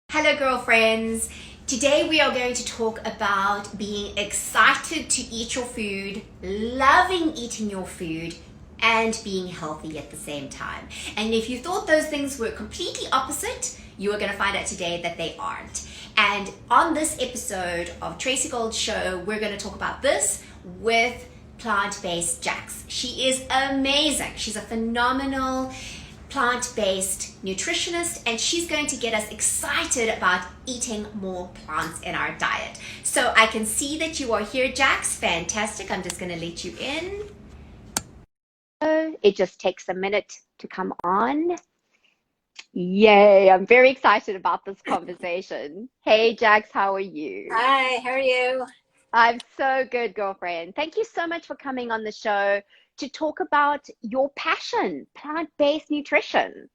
Hello, girlfriends. Today we are going to talk about being excited to eat your food, loving eating your food, and being healthy at the same time. And if you thought those things were completely opposite, you are going to find out today that they aren't. And on this episode of Tracy Gold Show, we're going to talk about this with plant-based Jax. She is amazing. She's a phenomenal plant-based nutritionist, and she's going to get us excited about eating more plants in our diet. So I can see that you are here, Jax. Fantastic. I'm just going to let you in. It just takes a minute to come on. Yay, I'm very excited about this conversation. Hey, Jax, how are you? Hi, how are you? I'm so good, girlfriend. Thank you so much for coming on the show to talk about your passion, plant-based nutrition.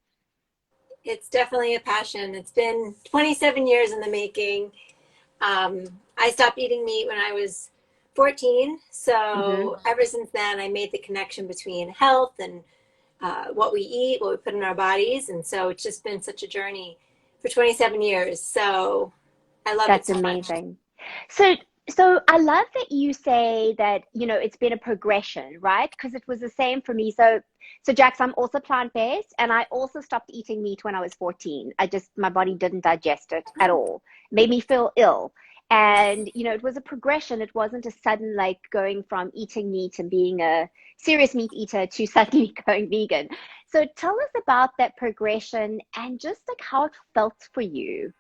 It's definitely a passion. It's been 27 years in the making. I stopped eating meat when I was 14. hmm So ever since then, I made the connection between health and what we eat, what we put in our bodies. And so it's just been such a journey for 27 years. So I love it That's so much. amazing. So, so I love that you say that, it's been a progression, right? Because it was the same for me. So Jax, I'm also plant-based, and I also stopped eating meat when I was 14. My body didn't digest it at all. Made me feel ill. And, it was a progression. It wasn't a sudden like going from eating meat and being a serious meat eater to suddenly going vegan. So tell us about that progression and just like how it felt for you.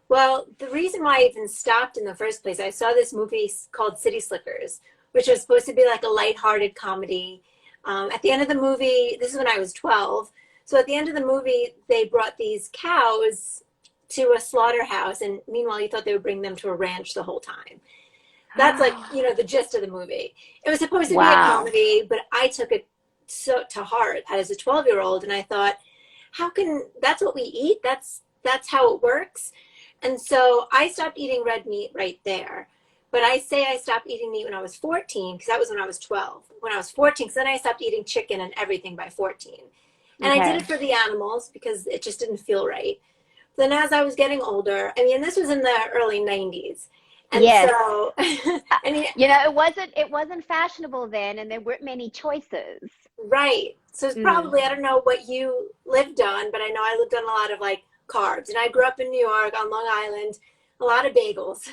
Well, the reason why I even stopped in the first place, I saw this movie called City Slickers, which was supposed to be like a lighthearted comedy. At the end of the movie, this is when I was 12. So at the end of the movie, they brought these cows to a slaughterhouse. And meanwhile, you thought they would bring them to a ranch the whole time. That's like, the gist of the movie. It was supposed to be a Wow. comedy, but I took it so to heart as a 12-year-old. And I thought, that's what we eat? That's how it works. And so I stopped eating red meat right there. But I say I stopped eating meat when I was 14, because that was when I was 12. When I was 14, because then I stopped eating chicken and everything by 14. And I did it Okay. for the animals because it just didn't feel right. Then as I was getting older, I mean, this was in the early 90s. And Yes. so, I mean, It wasn't fashionable then, and there weren't many choices. right. So it's Mm. probably, I don't know what you lived on, but I know I lived on a lot of like carbs. And I grew up in New York on Long Island, a lot of bagels.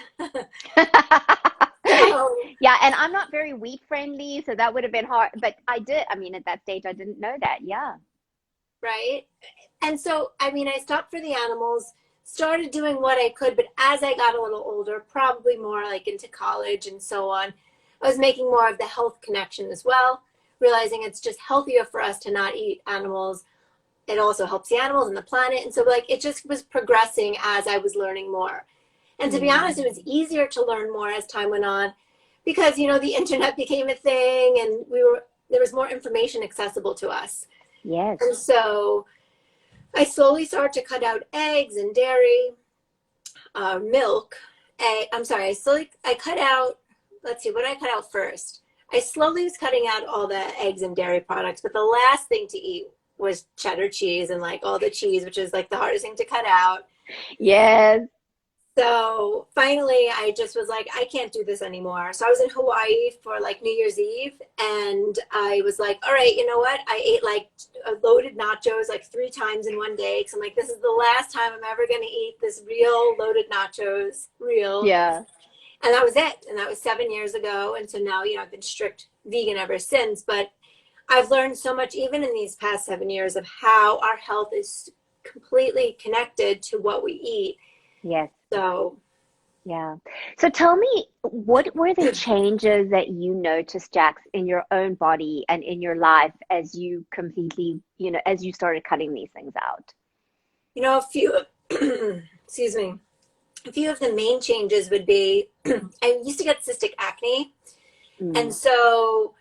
So, Yeah, and I'm not very wheat friendly, so that would have been hard. But I mean, at that stage, I didn't know that. Yeah. right. And so, I mean, I stopped for the animals, started doing what I could, but as I got a little older, probably more like into college and so on, I was making more of the health connection as well, realizing it's just healthier for us to not eat animals. It also helps the animals and the planet. And so, like, it just was progressing as I was learning more. And to be honest, it Mm. was easier to learn more as time went on because, the internet became a thing and there was more information accessible to us. Yes. And so I slowly started to cut out eggs and dairy, milk. I cut out, let's see, what did I cut out first? I slowly was cutting out all the eggs and dairy products, but the last thing to eat was cheddar cheese and like all the cheese, which is like the hardest thing to cut out. Yes. So finally, I just was like, I can't do this anymore. So I was in Hawaii for like New Year's Eve, and I was like, all right, you know what? I ate like loaded nachos like 3 times in one day. Cause I'm like, this is the last time I'm ever going to eat this real loaded nachos, real. Yeah. And that was it. And that was 7 years ago. And so now, I've been strict vegan ever since. But I've learned so much, even in these past 7 years, of how our health is completely connected to what we eat. Yes. So, Yeah. So tell me, what were the changes that you noticed, Jax, in your own body and in your life as you completely, as you started cutting these things out? a few of, excuse me, a few of the main changes would be I used to get cystic acne. And Mm. so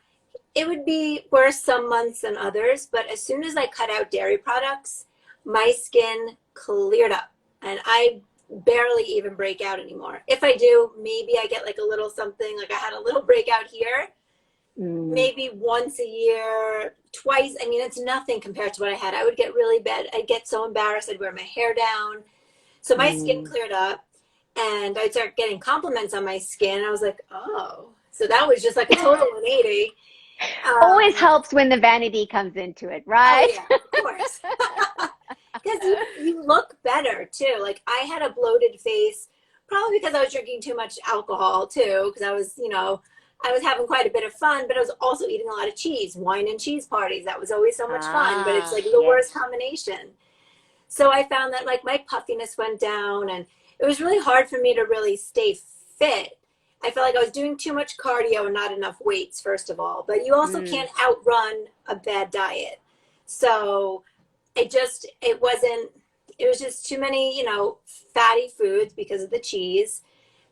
it would be worse some months than others. But as soon as I cut out dairy products, my skin cleared up. And I barely even break out anymore. If I do, maybe I get like a little something, like I had a little breakout here, Mm. maybe once a year, twice. I mean, it's nothing compared to what I had. I would get really bad. I'd get so embarrassed. I'd wear my hair down. So my skin cleared up and I started getting compliments on my skin. I was like, oh, so that was just like a total 180. Always helps when the vanity comes into it, right? Oh yeah, of course. Because you look better too. Like I had a bloated face, probably because I was drinking too much alcohol too, because I was, I was having quite a bit of fun, but I was also eating a lot of cheese, wine and cheese parties. That was always so much fun, but it's like the worst combination. So I found that like my puffiness went down and it was really hard for me to really stay fit. I felt like I was doing too much cardio and not enough weights, first of all, but you also can't outrun a bad diet. So it was just too many, fatty foods because of the cheese.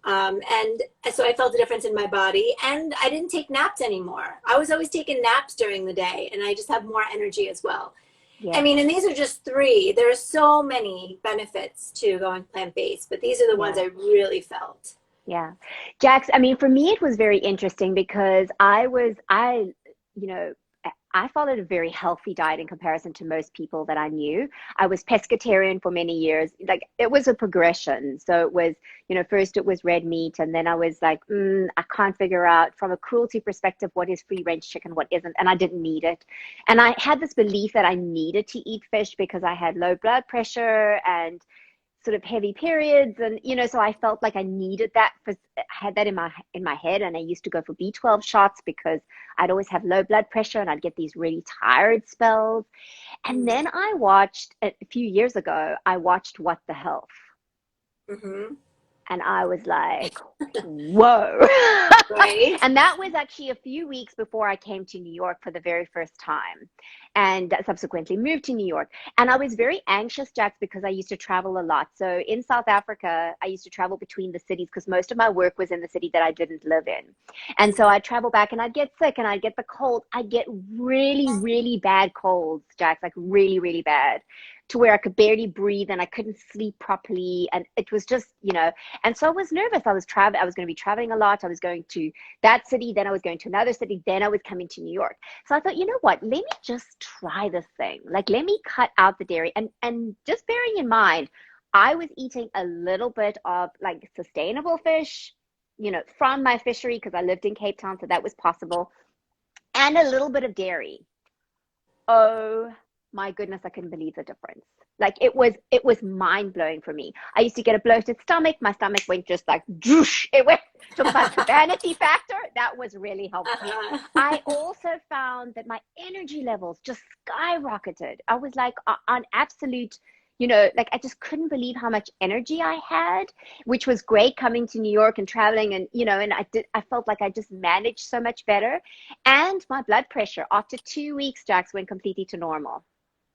And so I felt a difference in my body and I didn't take naps anymore. I was always taking naps during the day and I just have more energy as well. Yeah. I mean, and these are just 3. There are so many benefits to going plant-based, but these are the ones I really felt. Yeah. Jax, I mean, for me, it was very interesting because you know, I followed a very healthy diet in comparison to most people that I knew. I was pescatarian for many years. Like it was a progression. So it was, first it was red meat. And then I was like, I can't figure out from a cruelty perspective, what is free range chicken, what isn't. And I didn't need it. And I had this belief that I needed to eat fish because I had low blood pressure and sort of heavy periods, and so I felt like I needed that. I had that in my head, and I used to go for B12 shots because I'd always have low blood pressure and I'd get these really tired spells. And then I watched a few years ago, I watched What the Health. And I was like, whoa. Right. And that was actually a few weeks before I came to New York for the very first time and subsequently moved to New York. And I was very anxious, Jax, because I used to travel a lot. So in South Africa, I used to travel between the cities because most of my work was in the city that I didn't live in. And so I'd travel back and I'd get sick and I'd get the cold. I'd get really, really bad colds, Jax, like really, really bad, to where I could barely breathe and I couldn't sleep properly. And it was just, and so I was nervous. I was going to be traveling a lot. I was going to that city, then I was going to another city, then I was coming to New York. So I thought, you know what, let me just try this thing. Like, let me cut out the dairy. And just bearing in mind, I was eating a little bit of like sustainable fish, from my fishery because I lived in Cape Town, so that was possible, and a little bit of dairy. Oh my goodness, I couldn't believe the difference. Like it was mind blowing for me. I used to get a bloated stomach. My stomach went just like doosh. It went. Talk about the vanity factor. That was really helpful. I also found that my energy levels just skyrocketed. I was like on absolute, like I just couldn't believe how much energy I had, which was great coming to New York and traveling, and and I felt like I just managed so much better. And my blood pressure after 2 weeks, Jax, went completely to normal.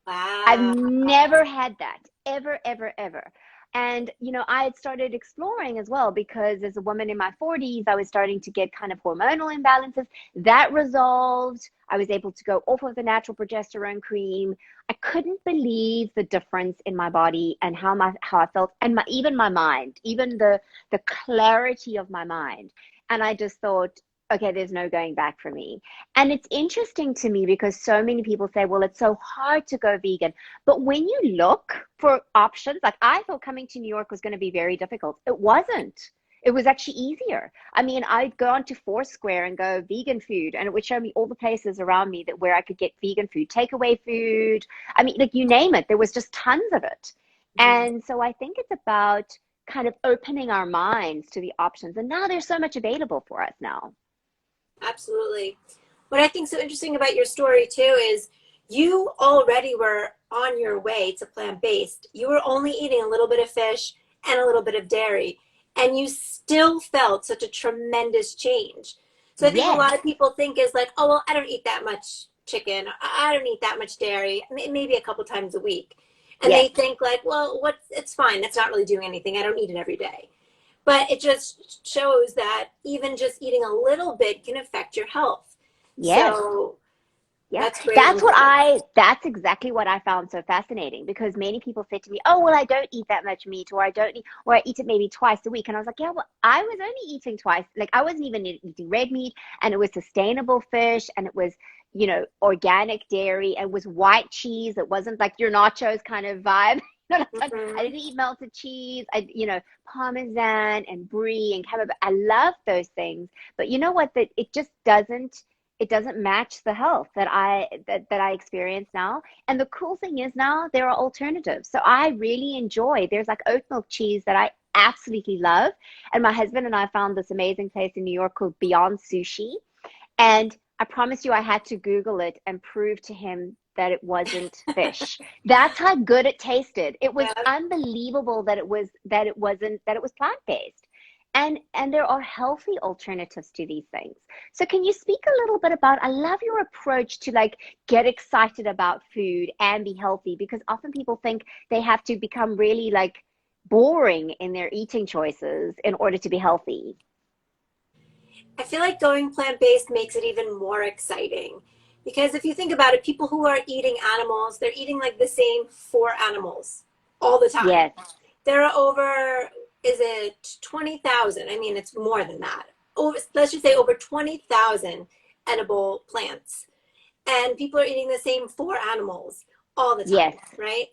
Wow. I've never had that, ever, ever, ever. And, I had started exploring as well because as a woman in my 40s, I was starting to get kind of hormonal imbalances. That resolved. I was able to go off of the natural progesterone cream. I couldn't believe the difference in my body and how I felt, and even my mind, even the clarity of my mind. And I just thought, okay, there's no going back for me. And it's interesting to me because so many people say, well, it's so hard to go vegan. But when you look for options, like I thought coming to New York was going to be very difficult. It wasn't. It was actually easier. I mean, I'd go onto Foursquare and go vegan food, and it would show me all the places around me where I could get vegan food, takeaway food. I mean, like you name it, there was just tons of it. And so I think it's about kind of opening our minds to the options. And now there's so much available for us now. Absolutely. What I think so interesting about your story too is you already were on your way to plant-based. You were only eating a little bit of fish and a little bit of dairy, and you still felt such a tremendous change. So I think a lot of people think is like, oh, well, I don't eat that much chicken. I don't eat that much dairy, maybe a couple times a week. And they think like, well, it's fine. That's not really doing anything. I don't eat it every day. But it just shows that even just eating a little bit can affect your health. Yes. So that's great. That's exactly what I found so fascinating, because many people said to me, oh, well, I don't eat that much meat, or I eat it maybe twice a week. And I was like, yeah, well, I was only eating twice. Like I wasn't even eating red meat, and it was sustainable fish, and it was, organic dairy, and it was white cheese. It wasn't like your nachos kind of vibe. I didn't eat melted cheese. Parmesan and brie and camembert. I love those things, but you know what? That it doesn't match the health that I experience now. And the cool thing is now there are alternatives. So I really enjoy. There's like oat milk cheese that I absolutely love, and my husband and I found this amazing place in New York called Beyond Sushi, and I promise you, I had to Google it and prove to him that it wasn't fish. That's how good it tasted. It was unbelievable that it was plant-based. And there are healthy alternatives to these things. So can you speak a little bit about, I love your approach to like get excited about food and be healthy, because often people think they have to become really like boring in their eating choices in order to be healthy. I feel like going plant-based makes it even more exciting, because if you think about it, people who are eating animals, they're eating like the same 4 animals all the time. Yes. There are over, is it 20,000? I mean, it's more than that. Let's just say over 20,000 edible plants. And people are eating the same 4 animals all the time, yes. right?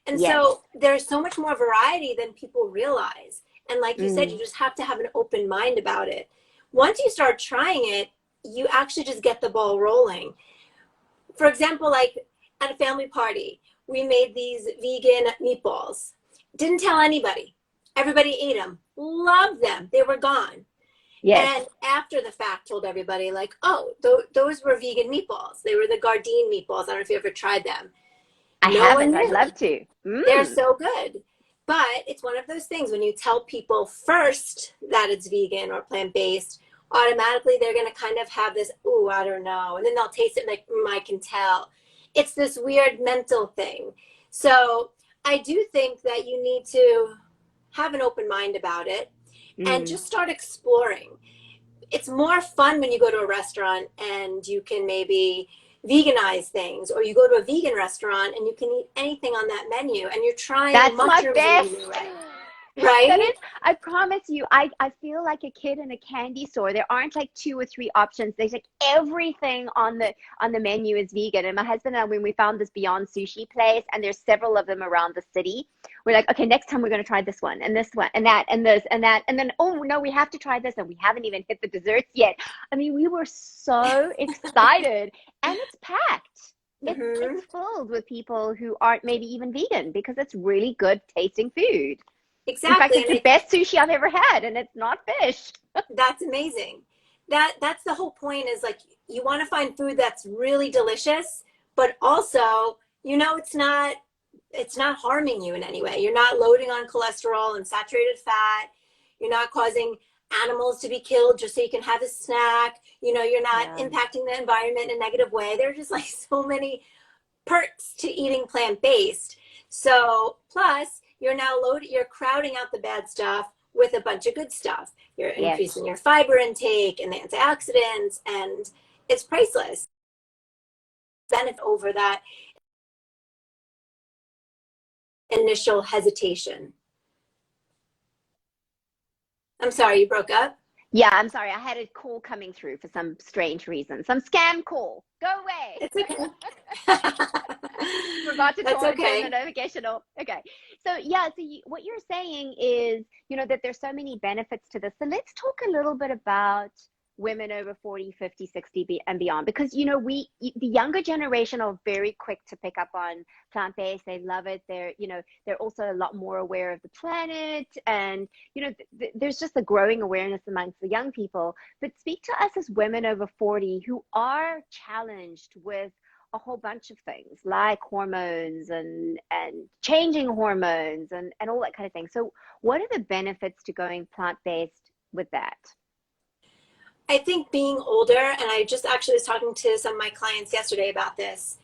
And yes. so there's so much more variety than people realize. And like you said, you just have to have an open mind about it. Once you start trying it, you actually just get the ball rolling. For example, like at a family party, we made these vegan meatballs. Didn't tell anybody. Everybody ate them, loved them. They were gone. Yes. And after the fact, told everybody like, oh, those were vegan meatballs. They were the Gardein meatballs. I don't know if you ever tried them. I haven't. I'd love to. They're so good. But it's one of those things when you tell people first that it's vegan or plant-based, automatically they're going to kind of have this, ooh, I don't know. And then they'll taste it like, I can tell. It's this weird mental thing. So I do think that you need to have an open mind about it and just start exploring. It's more fun when you go to a restaurant and you can maybe veganize things, or you go to a vegan restaurant and you can eat anything on that menu and you're trying mushrooms in a new way. Right? That is, I promise you, I feel like a kid in a candy store. There aren't like 2 or 3 options. There's like everything on the menu is vegan. And my husband and I, when we found this Beyond Sushi place, and there's several of them around the city, we're like, okay, next time we're going to try this one and this one and that and this and that. And then, oh no, we have to try this. And we haven't even hit the desserts yet. I mean, we were so excited, and it's packed. It's filled with people who aren't maybe even vegan, because it's really good tasting food. Exactly. In fact, it's the best sushi I've ever had, and it's not fish. That's amazing. That's the whole point, is like, you want to find food that's really delicious, but also, it's not harming you in any way. You're not loading on cholesterol and saturated fat. You're not causing animals to be killed just so you can have a snack. You're not impacting the environment in a negative way. There are just like so many perks to eating plant-based. So plus, you're crowding out the bad stuff with a bunch of good stuff. You're increasing your fiber intake and the antioxidants, and it's priceless. Benefit over that initial hesitation. I'm sorry, you broke up? Yeah, I'm sorry. I had a call coming through for some strange reason. Some scam call. Go away. It's okay. Forgot to turn okay. the notification off. Okay. So yeah, what you're saying is, that there's so many benefits to this. So let's talk a little bit about women over 40, 50, 60 and beyond, because the younger generation are very quick to pick up on plant-based. They love it. They're also a lot more aware of the planet, and there's just a growing awareness amongst the young people. But speak to us as women over 40 who are challenged with a whole bunch of things like hormones and changing hormones and all that kind of thing. So what are the benefits to going plant-based with that? I think being older, and I just actually was talking to some of my clients yesterday about this,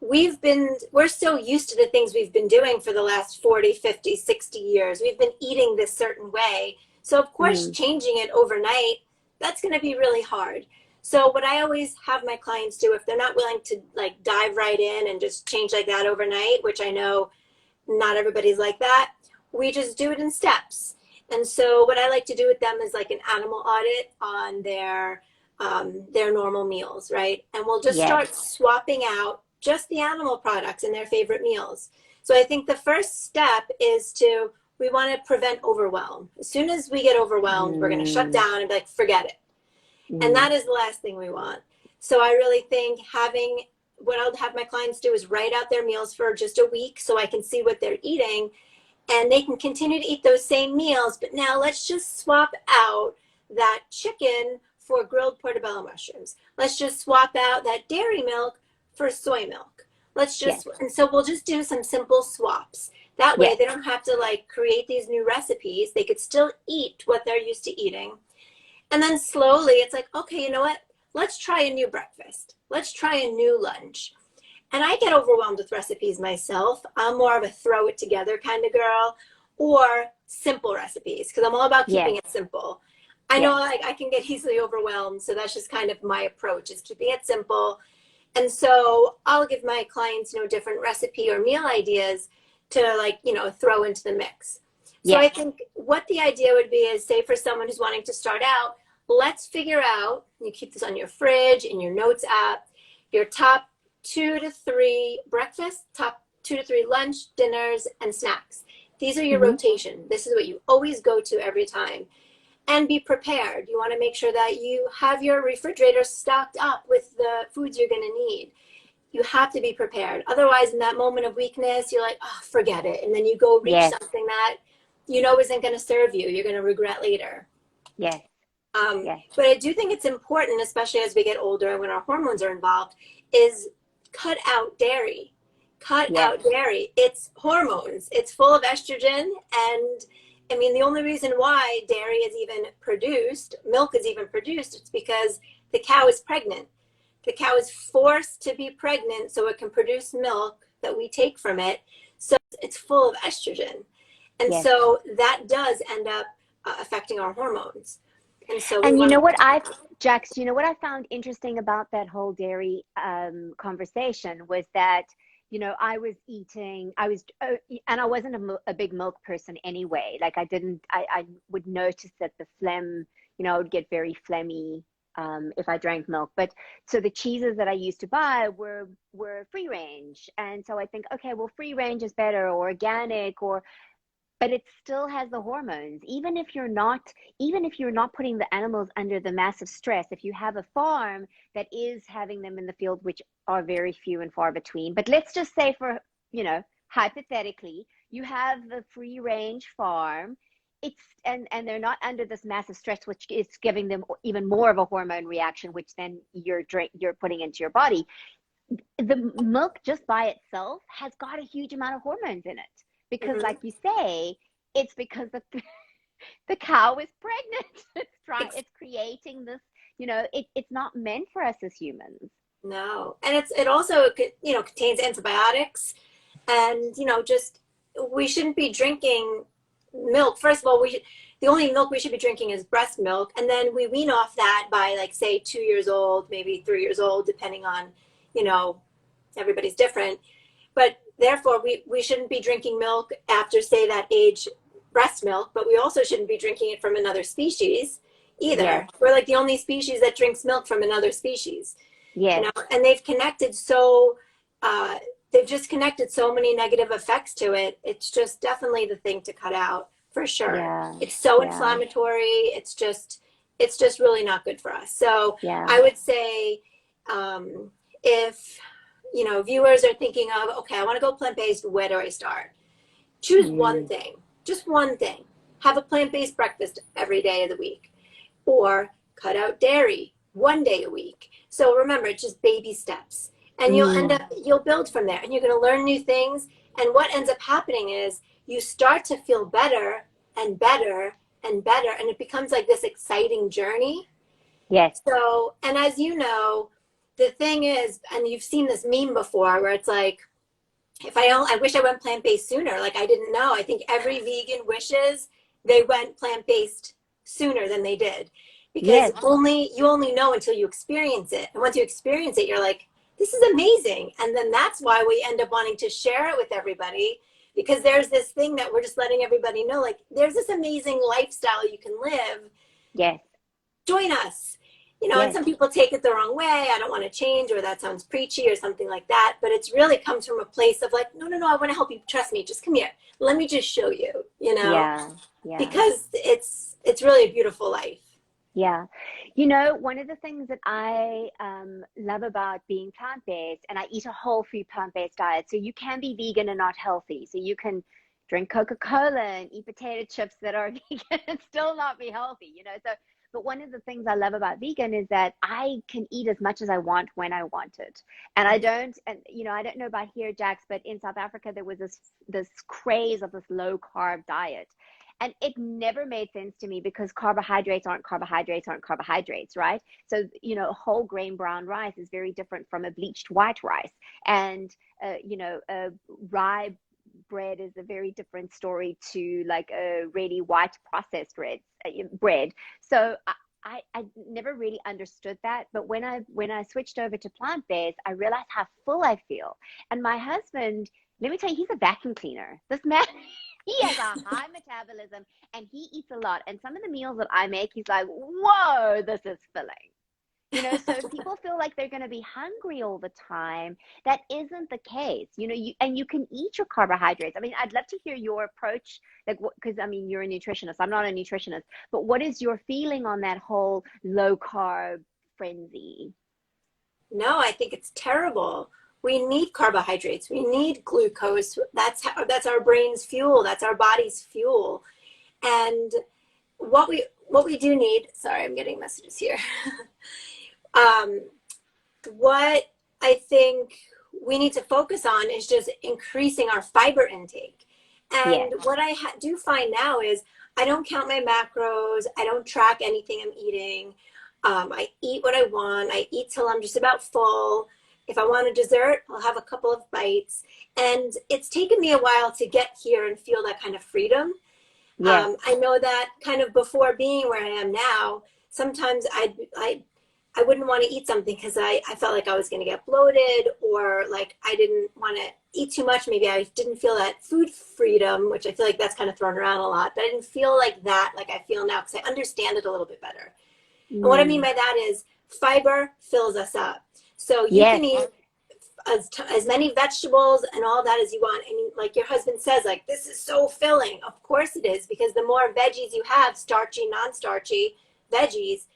we're so used to the things we've been doing for the last 40, 50, 60 years. We've been eating this certain way. So of course, changing it overnight, that's going to be really hard. So what I always have my clients do, if they're not willing to like dive right in and just change like that overnight, which I know not everybody's like that, we just do it in steps. And so what I like to do with them is like an animal audit on their normal meals, right? And we'll just start swapping out just the animal products in their favorite meals. So I think the first step is we want to prevent overwhelm. As soon as we get overwhelmed, we're going to shut down and be like, forget it. And that is the last thing we want. So I really think what I'll have my clients do is write out their meals for just a week so I can see what they're eating, and they can continue to eat those same meals. But now let's just swap out that chicken for grilled portobello mushrooms. Let's just swap out that dairy milk for soy milk. And so we'll just do some simple swaps. That way they don't have to like create these new recipes. They could still eat what they're used to eating. And then slowly it's like, okay, you know what? Let's try a new breakfast. Let's try a new lunch. And I get overwhelmed with recipes myself. I'm more of a throw it together kind of girl, or simple recipes, because I'm all about keeping it simple. I know like I can get easily overwhelmed. So that's just kind of my approach, is keeping it simple. And so I'll give my clients, different recipe or meal ideas to like, throw into the mix. So I think what the idea would be is, say for someone who's wanting to start out, let's figure out, you keep this on your fridge, in your notes app, your top 2 to 3 breakfasts, top 2 to 3 lunch, dinners, and snacks. These are your rotation. This is what you always go to every time. And be prepared. You want to make sure that you have your refrigerator stocked up with the foods you're going to need. You have to be prepared. Otherwise, in that moment of weakness, you're like, oh, forget it. And then you go reach something that isn't going to serve you. You're going to regret later. Yes. But I do think it's important, especially as we get older and when our hormones are involved, is cut out dairy. Cut out dairy. It's hormones. It's full of estrogen. And I mean, the only reason why dairy is even produced, milk is even produced, it's because the cow is pregnant. The cow is forced to be pregnant so it can produce milk that we take from it. So it's full of estrogen. And so that does end up affecting our hormones. And so Jax, I found interesting about that whole dairy conversation was that, I was and I wasn't a big milk person anyway. Like I would notice that the phlegm, I would get very phlegmy if I drank milk. But so the cheeses that I used to buy were free range. And so I think, okay, well, free range is better, or organic, but it still has the hormones. Even if you're not putting the animals under the massive stress, if you have a farm that is having them in the field, which are very few and far between, but let's just say for, hypothetically, you have the free range farm, and they're not under this massive stress, which is giving them even more of a hormone reaction, which then you're putting into your body. The milk just by itself has got a huge amount of hormones in it. Because like you say, it's because the cow is pregnant. It's creating this, it's not meant for us as humans. No. And it also, contains antibiotics, and, we shouldn't be drinking milk. First of all, the only milk we should be drinking is breast milk. And then we wean off that by like, say 2 years old, maybe 3 years old, depending on, everybody's different. But therefore, we shouldn't be drinking milk after, say, that age, breast milk, but we also shouldn't be drinking it from another species either. Yeah. We're like the only species that drinks milk from another species. Yeah. And they've connected just connected so many negative effects to it. It's just definitely the thing to cut out, for sure. Yeah. It's so inflammatory. It's just really not good for us. So I would say if viewers are thinking of, okay, I want to go plant-based, where do I start? Choose one thing, just one thing. Have a plant-based breakfast every day of the week, or cut out dairy 1 day a week. So remember, it's just baby steps, and you'll build from there, and you're going to learn new things. And what ends up happening is you start to feel better and better and better, and it becomes like this exciting journey. Yes. So, and as you know, the thing is, and you've seen this meme before, where it's like, I wish I went plant-based sooner. Like, I didn't know. I think every vegan wishes they went plant-based sooner than they did, because you only know until you experience it. And once you experience it, you're like, this is amazing. And then that's why we end up wanting to share it with everybody, because there's this thing that we're just letting everybody know, like, there's this amazing lifestyle you can live. Yes. Join us. You know, and some people take it the wrong way. I don't want to change, or that sounds preachy or something like that. But it's really comes from a place of like, no, I want to help you. Trust me. Just come here. Let me just show you, you know, because it's really a beautiful life. Yeah. You know, one of the things that I love about being plant-based, and I eat a whole food plant-based diet. So you can be vegan and not healthy. So you can drink Coca-Cola and eat potato chips that are vegan and still not be healthy, you know. So, but one of the things I love about vegan is that I can eat as much as I want when I want it. And I don't, and you know, I don't know about here, Jax, but in South Africa, there was this craze of this low carb diet. And it never made sense to me because carbohydrates aren't carbohydrates, right? So, you know, whole grain brown rice is very different from a bleached white rice. And, you know, rye bread is a very different story to like a really white processed bread. So I never really understood that. But when I switched over to plant-based, I realized how full I feel. And my husband, let me tell you, he's a vacuum cleaner. This man, he has a high metabolism and he eats a lot. And some of the meals that I make, he's like, whoa, this is filling. You know, so people feel like they're going to be hungry all the time. That isn't the case. You know, you can eat your carbohydrates. I mean, I'd love to hear your approach, like, because I mean, you're a nutritionist. I'm not a nutritionist, but what is your feeling on that whole low carb frenzy? No, I think it's terrible. We need carbohydrates. We need glucose. That's our brain's fuel. That's our body's fuel. And what we do need, sorry, I'm getting messages here. What I think we need to focus on is just increasing our fiber intake. And what I do find now is I don't count my macros. I don't track anything I'm eating. I eat what I want. I eat till I'm just about full. If I want a dessert, I'll have a couple of bites. And it's taken me a while to get here and feel that kind of freedom. I know that kind of before being where I am now, sometimes I wouldn't want to eat something because I felt like I was going to get bloated, or like I didn't want to eat too much. Maybe I didn't feel that food freedom, which I feel like that's kind of thrown around a lot, but I didn't feel like that like I feel now because I understand it a little bit better. And what I mean by that is fiber fills us up. So you can eat as many vegetables and all that as you want. And like your husband says, like, this is so filling. Of course it is, because the more veggies you have, starchy, non-starchy veggies,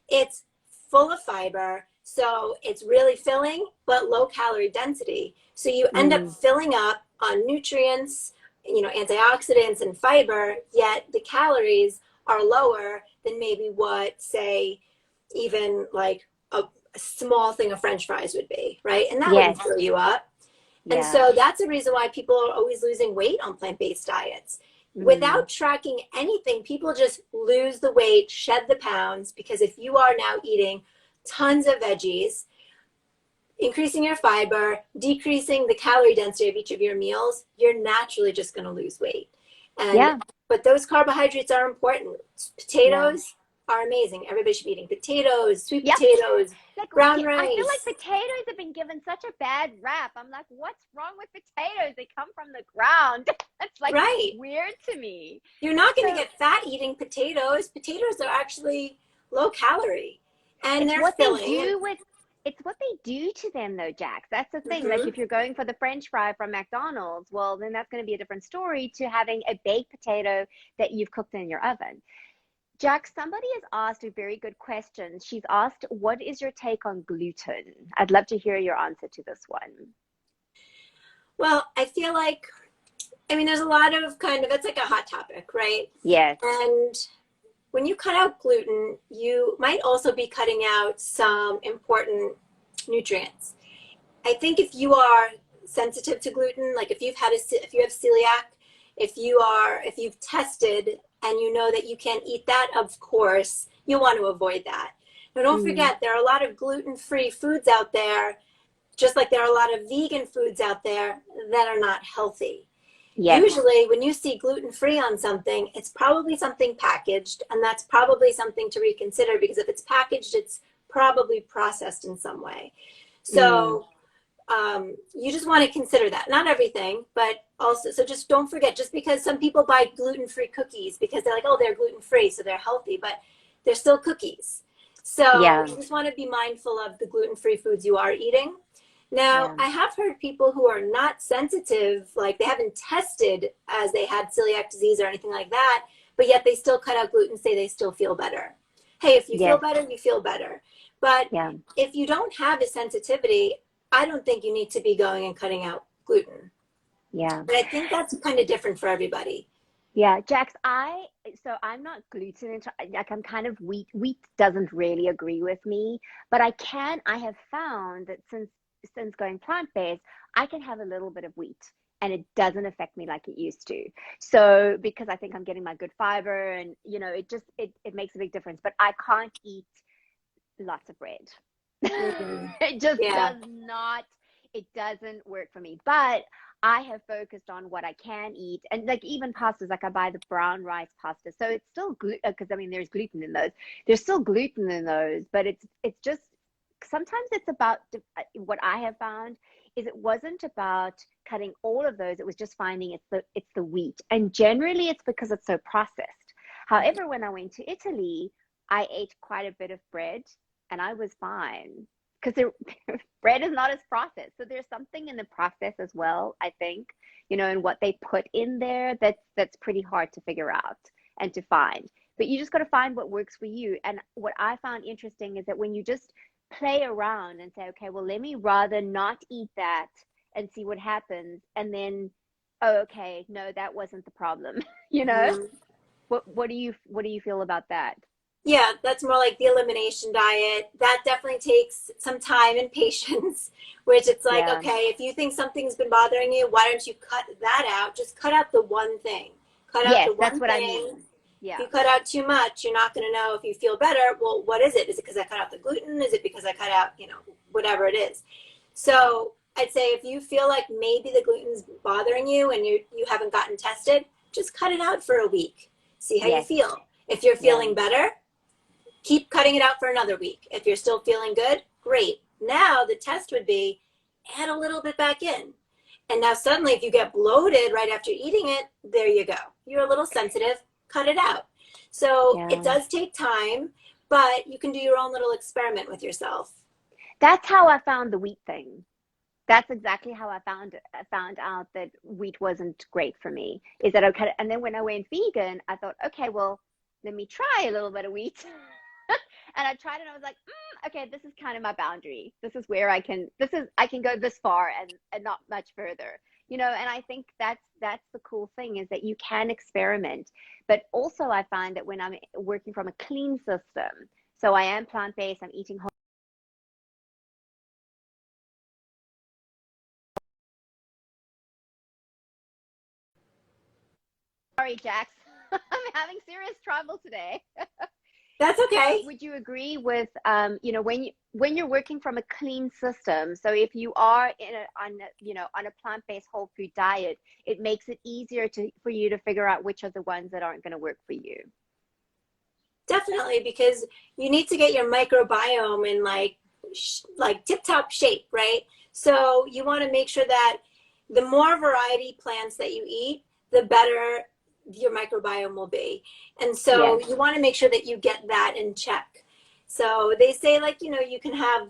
it's full of fiber. So it's really filling, but low calorie density. So you end up filling up on nutrients, you know, antioxidants and fiber, yet the calories are lower than maybe what, say, even like a small thing of French fries would be, right? And that wouldn't fill you up. And so that's the reason why people are always losing weight on plant-based diets. Without tracking anything, people just lose the weight, shed the pounds, because if you are now eating tons of veggies, increasing your fiber, decreasing the calorie density of each of your meals, you're naturally just going to lose weight. And but those carbohydrates are important. Potatoes are amazing. Everybody should be eating potatoes, sweet potatoes, like, brown rice. I feel like potatoes have been given such a bad rap. I'm like, what's wrong with potatoes? They come from the ground. It's like weird to me. You're not going to get fat eating potatoes. Potatoes are actually low calorie, and they're filling. It's what they do to them, though, Jax. That's the thing. Like, if you're going for the French fry from McDonald's, well, then that's going to be a different story to having a baked potato that you've cooked in your oven. Jax, somebody has asked a very good question. She's asked, what is your take on gluten? I'd love to hear your answer to this one. Well, I feel like, I mean, there's a lot of it's like a hot topic, right? Yes. And when you cut out gluten, you might also be cutting out some important nutrients. I think if you are sensitive to gluten, like if you have celiac, if you've tested and you know that you can't eat that, of course, you want to avoid that. Now, don't forget, there are a lot of gluten-free foods out there, just like there are a lot of vegan foods out there that are not healthy. Yes. Usually when you see gluten-free on something, it's probably something packaged, and that's probably something to reconsider, because if it's packaged, it's probably processed in some way. So you just want to consider that. Not everything, but also, so just don't forget, just because some people buy gluten-free cookies because they're like, oh, they're gluten-free, so they're healthy, but they're still cookies. So Yeah. you just want to be mindful of the gluten-free foods you are eating. Now, Yeah. I have heard people who are not sensitive, like they haven't tested as they had celiac disease or anything like that, but yet they still cut out gluten, say they still feel better. Hey, if you feel Yes. better, you feel better. But Yeah. if you don't have a sensitivity, I don't think you need to be going and cutting out gluten. Yeah. But I think that's kind of different for everybody. Yeah, Jax, I'm not gluten like I'm kind of wheat doesn't really agree with me, but I have found that since going plant-based, I can have a little bit of wheat and it doesn't affect me like it used to. So because I think I'm getting my good fiber and it makes a big difference, but I can't eat lots of bread. Mhm. It just Yeah. it doesn't work for me. But I have focused on what I can eat. And like even pastas, like I buy the brown rice pasta. So it's still gluten, because I mean, there's gluten in those. There's still gluten in those, but it's just sometimes it's about what I have found is it wasn't about cutting all of those. It was just finding it's the wheat. And generally it's because it's so processed. However, when I went to Italy, I ate quite a bit of bread and I was fine because bread is not as processed. So there's something in the process as well, I think, and what they put in there that's pretty hard to figure out and to find. But you just got to find what works for you. And what I found interesting is that when you just play around and say, okay, well, let me rather not eat that and see what happens. And then, oh, okay, no, that wasn't the problem. you know, Mhm. what do you feel about that? Yeah, that's more like the elimination diet. That definitely takes some time and patience, which it's like, Yeah. okay, if you think something's been bothering you, why don't you cut that out? Just cut out the one thing. Cut out Yes, the that's one what I thing. mean. If Yeah. you cut out too much, you're not going to know if you feel better. Well, what is it? Is it because I cut out the gluten? Is it because I cut out, whatever it is? So I'd say if you feel like maybe the gluten's bothering you and you haven't gotten tested, just cut it out for a week. See how you Yes. feel. If you're Yeah. feeling better, keep cutting it out for another week. If you're still feeling good, great. Now the test would be add a little bit back in. And now suddenly if you get bloated right after eating it, there you go. You're a little sensitive, cut it out. So it Yeah. does take time, but you can do your own little experiment with yourself. That's how I found the wheat thing. That's exactly how I found out that wheat wasn't great for me. Is that okay? And then when I went vegan, I thought, okay, well, let me try a little bit of wheat. And I tried it and I was like, okay, this is kind of my boundary. This is where I can go this far and not much further. And I think that's the cool thing is that you can experiment. But also I find that when I'm working from a clean system, so I am plant-based, I'm eating whole. Sorry, Jax. I'm having serious trouble today. That's So okay. would you agree with when you're working from a clean system, so if you are on a plant-based whole food diet, it makes it easier for you to figure out which are the ones that aren't going to work for you. Definitely, because you need to get your microbiome in like tip-top shape, right? So you want to make sure that the more variety plants that you eat, the better your microbiome will be. And so Yes. you want to make sure that you get that in check. So they say like, you can have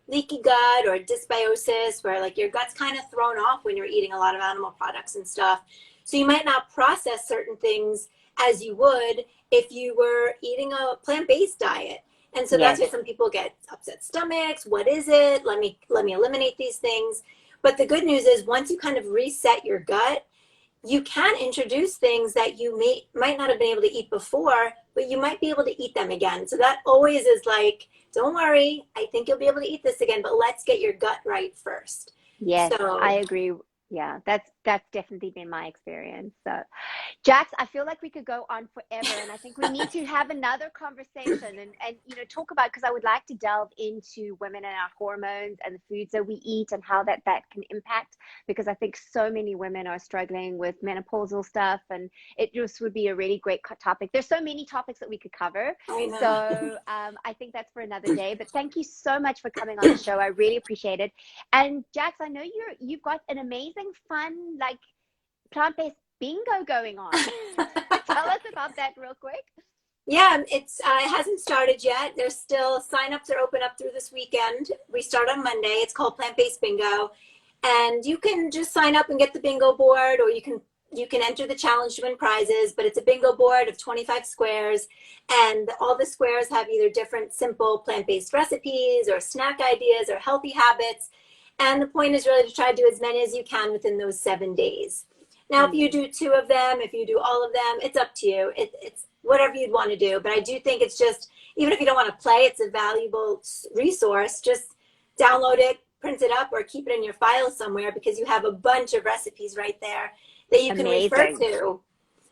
leaky gut or dysbiosis where like your gut's kind of thrown off when you're eating a lot of animal products and stuff. So you might not process certain things as you would if you were eating a plant-based diet. And so that's Yes. why some people get upset stomachs. What is it? Let me eliminate these things. But the good news is once you kind of reset your gut, you can introduce things that you might not have been able to eat before, but you might be able to eat them again. So that always is like, don't worry, I think you'll be able to eat this again, but let's get your gut right first. Yes, I So agree. Yeah, that's definitely been my experience. So Jax, I feel like we could go on forever, and I think we need to have another conversation and talk about because I would like to delve into women and our hormones and the foods that we eat and how that can impact because I think so many women are struggling with menopausal stuff, and it just would be a really great topic. There's so many topics that we could cover, I know. so I think that's for another day. But thank you so much for coming on the show. I really appreciate it. And Jax, I know you've got an amazing, fun, like plant-based bingo going on. Tell us about that real quick. Yeah, it hasn't started yet. There's still signups are open up through this weekend. We start on Monday. It's called Plant-Based Bingo, and you can just sign up and get the bingo board, or you can enter the challenge to win prizes. But it's a bingo board of 25 squares, and all the squares have either different simple plant-based recipes, or snack ideas, or healthy habits. And the point is really to try to do as many as you can within those 7 days. Now, if you do two of them, if you do all of them, it's up to you. It's whatever you'd want to do. But I do think it's just, even if you don't want to play, it's a valuable resource. Just download it, print it up, or keep it in your file somewhere, because you have a bunch of recipes right there that you can refer Amazing. to.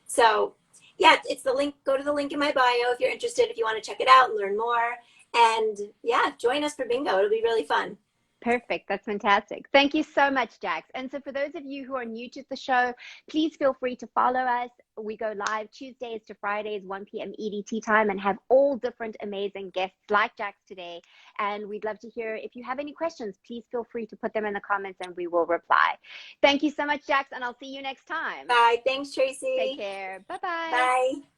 So, yeah, it's the link. Go to the link in my bio if you're interested, if you want to check it out and learn more. And yeah, join us for bingo. It'll be really fun. Perfect. That's fantastic. Thank you so much, Jax. And so for those of you who are new to the show, please feel free to follow us. We go live Tuesdays to Fridays, 1 p.m. EDT time, and have all different amazing guests like Jax today. And we'd love to hear, if you have any questions, please feel free to put them in the comments and we will reply. Thank you so much, Jax, and I'll see you next time. Bye. Thanks, Tracy. Take care. Bye-bye. Bye.